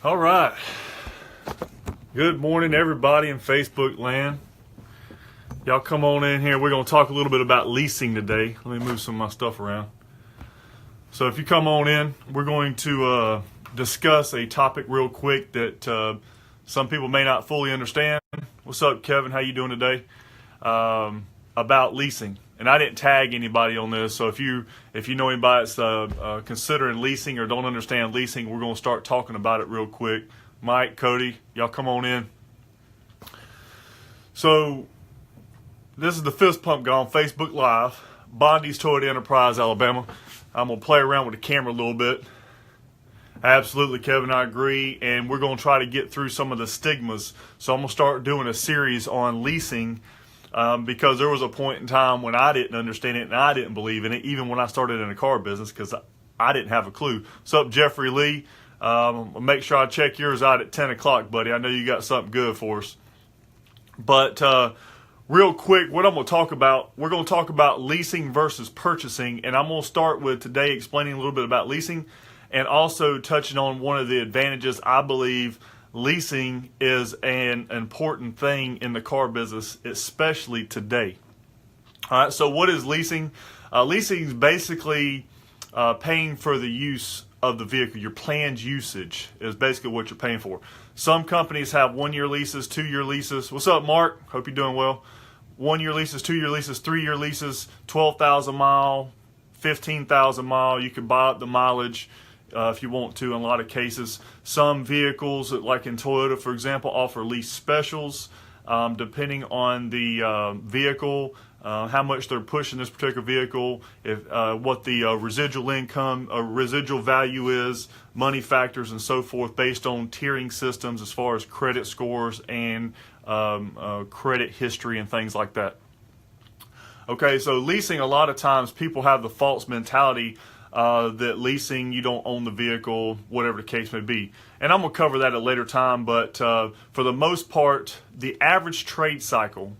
All right. Good morning, everybody in Facebook land. Y'all come on in here. We're going to talk a little bit about leasing today. Let me move some of my stuff around. So if you come on in, we're going to discuss a topic real quick that some people may not fully understand. What's up, Kevin? How you doing today? About leasing. And I didn't tag anybody on this, so if you know anybody that's considering leasing or don't understand leasing, we're going to start talking about it real quick. Mike, Cody, y'all come on in. So this is the Fist Pump Guy on Facebook Live, Bondi's Toyota Enterprise, Alabama. I'm going to play around with the camera a little bit. Absolutely, Kevin, I agree. And we're going to try to get through some of the stigmas. So I'm going to start doing a series on leasing because there was a point in time when I didn't understand it and I didn't believe in it, even when I started in the car business, because I didn't have a clue. What's up, Jeffrey Lee? Make sure I check yours out at 10 o'clock, buddy. I know you got something good for us. But real quick, what I'm going to talk about, we're going to talk about leasing versus purchasing. And I'm going to start with today explaining a little bit about leasing and also touching on one of the advantages I believe leasing is an important thing in the car business, especially today. All right, so what is leasing? Leasing is basically paying for the use of the vehicle. Your planned usage is basically what you're paying for. Some companies have 1-year leases, 2-year leases. What's up, Mark? Hope you're doing well. 1-year leases, 2-year leases, 3-year leases, 12,000 mile, 15,000 mile. You can buy up the mileage if you want to in a lot of cases. Some vehicles, like in Toyota, for example, offer lease specials depending on the vehicle, how much they're pushing this particular vehicle, what the residual income, residual value is, money factors, and so forth, based on tiering systems as far as credit scores and credit history and things like that. Okay, so leasing, a lot of times people have the false mentality that leasing, you don't own the vehicle, whatever the case may be. And I'm going to cover that at a later time, but for the most part, the average trade cycle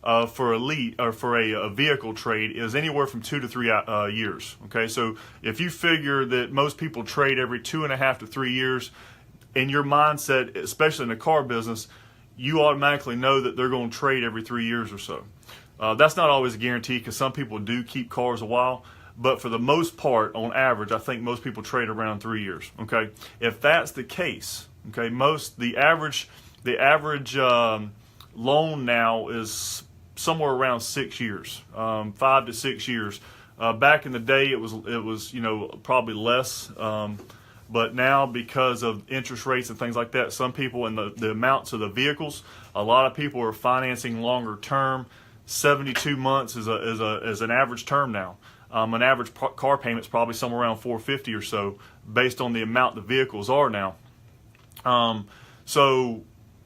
for a vehicle trade is anywhere from 2 to 3 years. Okay, so if you figure that most people trade every 2.5 to 3 years, in your mindset, especially in the car business, you automatically know that they're going to trade every 3 years or so. That's not always a guarantee because some people do keep cars a while. But for the most part, on average, I think most people trade around 3 years. Okay, if that's the case, okay, the average loan now is somewhere around 6 years, 5 to 6 years. Back in the day, it was probably less. But now, because of interest rates and things like that, some people and the amounts of the vehicles, a lot of people are financing longer term. 72 months is an average term now. An average car payment is probably somewhere around $450 or so, based on the amount the vehicles are now. So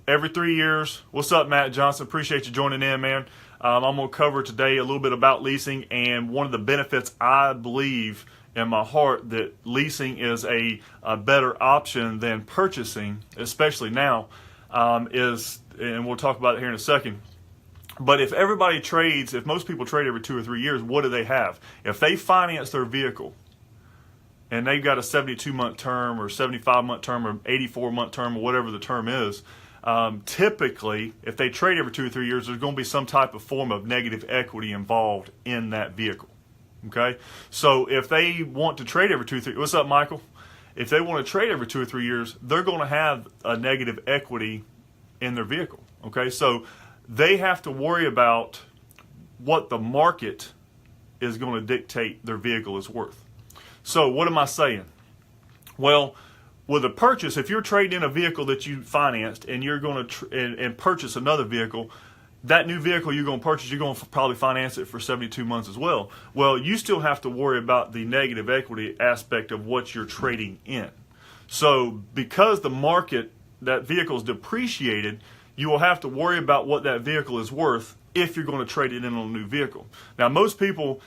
every 3 years. What's up, Matt Johnson? Appreciate you joining in, man. I'm going to cover today a little bit about leasing, and one of the benefits I believe in my heart that leasing is a better option than purchasing, especially now, is, and we'll talk about it here in a second. But if most people trade every 2 or 3 years, what do they have? If they finance their vehicle and they've got a 72-month term or 75-month term or 84-month term or whatever the term is, typically, if they trade every 2 or 3 years, there's going to be some type of form of negative equity involved in that vehicle. Okay? So if they want to trade every 2 or 3, what's up, Michael? If they want to trade every 2 or 3 years, they're going to have a negative equity in their vehicle. Okay? So they have to worry about what the market is going to dictate their vehicle is worth. So what am I saying? Well, with a purchase, if you're trading in a vehicle that you financed and you're going to and purchase another vehicle, that new vehicle you're going to purchase, you're going to probably finance it for 72 months as well. Well, you still have to worry about the negative equity aspect of what you're trading in. So because the market, that vehicle is depreciated, you will have to worry about what that vehicle is worth if you're going to trade it in on a new vehicle. Now, most people,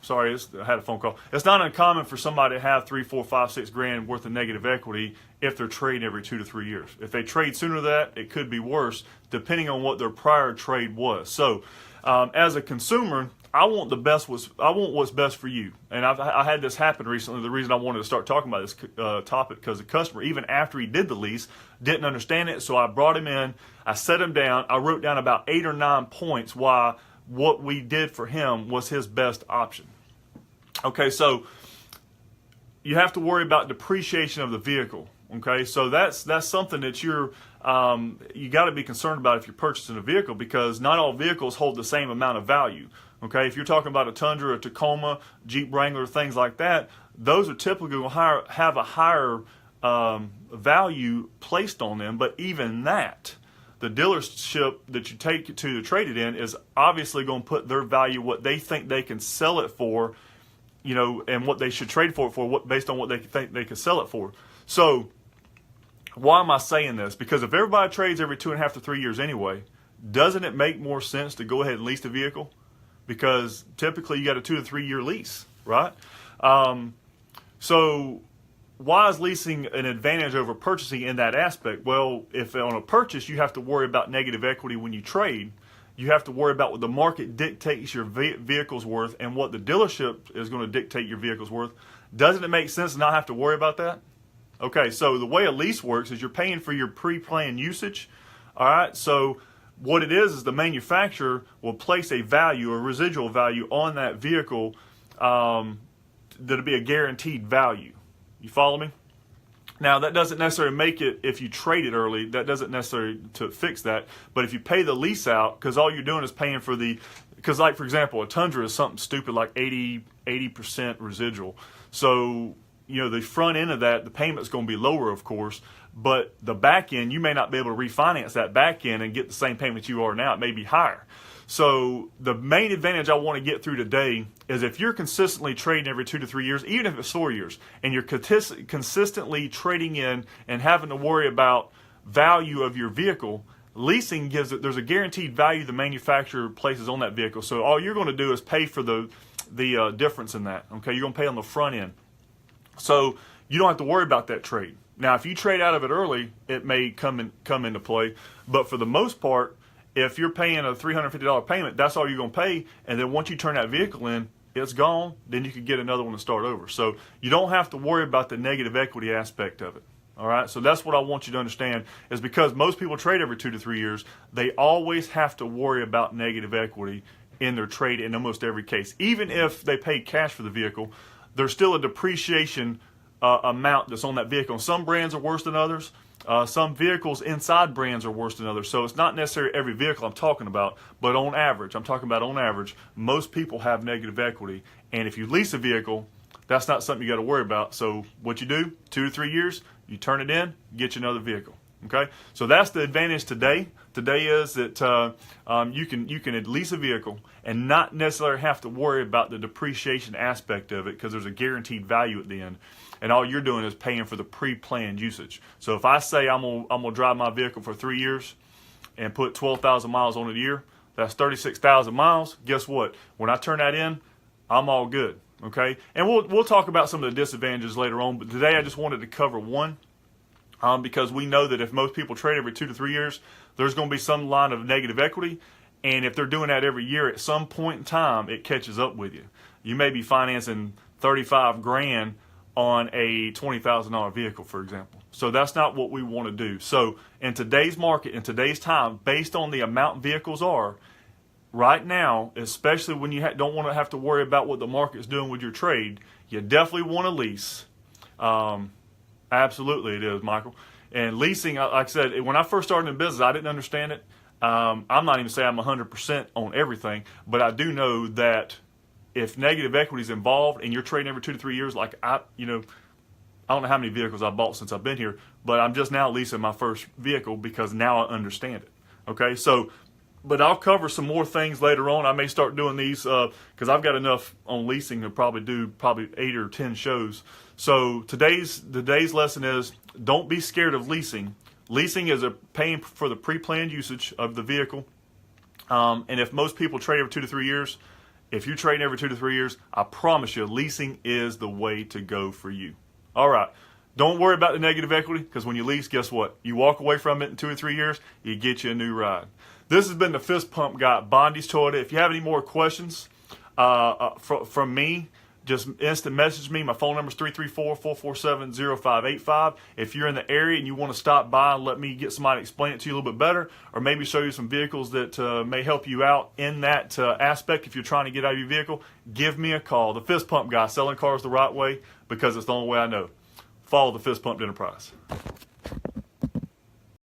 Sorry, I had a phone call. It's not uncommon for somebody to have 3, 4, 5, 6 grand worth of negative equity if they're trading every 2 to 3 years. If they trade sooner than that, it could be worse depending on what their prior trade was. So, as a consumer, I want what's best for you. And I had this happen recently. The reason I wanted to start talking about this topic because the customer, even after he did the lease, didn't understand it. So I brought him in. I set him down. I wrote down about 8 or 9 points why what we did for him was his best option. Okay, so you have to worry about depreciation of the vehicle. Okay, so that's something that you got to be concerned about if you're purchasing a vehicle, because not all vehicles hold the same amount of value. Okay, if you're talking about a Tundra, a Tacoma, Jeep Wrangler, things like that, those are typically going to have a higher value placed on them. But even that, the dealership that you take to trade it in is obviously going to put their value, what they think they can sell it for, and what they should trade for based on what they think they can sell it for. So why am I saying this? Because if everybody trades every 2.5 to 3 years anyway, doesn't it make more sense to go ahead and lease the vehicle? Because typically you got a 2 to 3 year lease, right? So why is leasing an advantage over purchasing in that aspect? Well, if on a purchase you have to worry about negative equity when you trade, you have to worry about what the market dictates your vehicle's worth and what the dealership is going to dictate your vehicle's worth. Doesn't it make sense to not have to worry about that? Okay, so the way a lease works is you're paying for your pre-planned usage. All right, so what it is the manufacturer will place a value, a residual value on that vehicle that'll be a guaranteed value. You follow me? Now, that doesn't necessarily make it, if you trade it early, that doesn't necessarily to fix that. But if you pay the lease out, because all you're doing is paying for because like, for example, a Tundra is something stupid like 80% residual. So, the front end of that, the payment's going to be lower, of course, but the back end, you may not be able to refinance that back end and get the same payment you are now. It may be higher. So the main advantage I want to get through today is if you're consistently trading every 2 to 3 years, even if it's 4 years, and you're consistently trading in and having to worry about value of your vehicle, leasing there's a guaranteed value the manufacturer places on that vehicle. So all you're going to do is pay for the difference in that. Okay, you're going to pay on the front end. So you don't have to worry about that trade. Now, if you trade out of it early, it may come into play. But for the most part, if you're paying a $350 payment, that's all you're going to pay. And then once you turn that vehicle in, it's gone. Then you can get another one to start over. So you don't have to worry about the negative equity aspect of it. All right. So that's what I want you to understand, is because most people trade every 2 to 3 years, they always have to worry about negative equity in their trade in almost every case. Even if they pay cash for the vehicle, there's still a depreciation amount that's on that vehicle. Some brands are worse than others. Some vehicles inside brands are worse than others. So it's not necessarily every vehicle I'm talking about, but on average, I'm talking about on average, most people have negative equity. And if you lease a vehicle, that's not something you got to worry about. So what you do, 2 to 3 years, you turn it in, get you another vehicle. Okay, so that's the advantage today. Today is that you can lease a vehicle and not necessarily have to worry about the depreciation aspect of it, because there's a guaranteed value at the end, and all you're doing is paying for the pre-planned usage. So if I say I'm gonna drive my vehicle for 3 years and put 12,000 miles on it a year, that's 36,000 miles. Guess what? When I turn that in, I'm all good. Okay, and we'll talk about some of the disadvantages later on. But today I just wanted to cover one. Because we know that if most people trade every 2 to 3 years, there's going to be some line of negative equity. And if they're doing that every year, at some point in time, it catches up with you. You may be financing 35 grand on a $20,000 vehicle, for example. So that's not what we want to do. So in today's market, in today's time, based on the amount vehicles are, right now, especially when you don't want to have to worry about what the market's doing with your trade, you definitely want to lease. Absolutely it is, Michael. And leasing, like I said, when I first started in business, I didn't understand it. I'm not even saying I'm 100% on everything, but I do know that if negative equity is involved and you're trading every 2 to 3 years, like I don't know how many vehicles I've bought since I've been here, but I'm just now leasing my first vehicle because now I understand it. Okay, so, but I'll cover some more things later on. I may start doing these because I've got enough on leasing to probably do 8 or 10 shows. So today's lesson is, don't be scared of leasing. Leasing is paying for the pre-planned usage of the vehicle. And if most people trade every 2 to 3 years, If you're trading every 2 to 3 years, I promise you, leasing is the way to go for you. All right. Don't worry about the negative equity, because when you lease, guess what? You walk away from it in 2 or 3 years, you get you a new ride. This has been the Fist Pump Guy, Bondi's Toyota. If you have any more questions from me, just instant message me. My phone number is 334-447-0585. If you're in the area and you want to stop by and let me get somebody to explain it to you a little bit better, or maybe show you some vehicles that may help you out in that aspect if you're trying to get out of your vehicle, give me a call. The Fist Pump Guy, selling cars the right way, because it's the only way I know. Follow the Fist Pump Enterprise.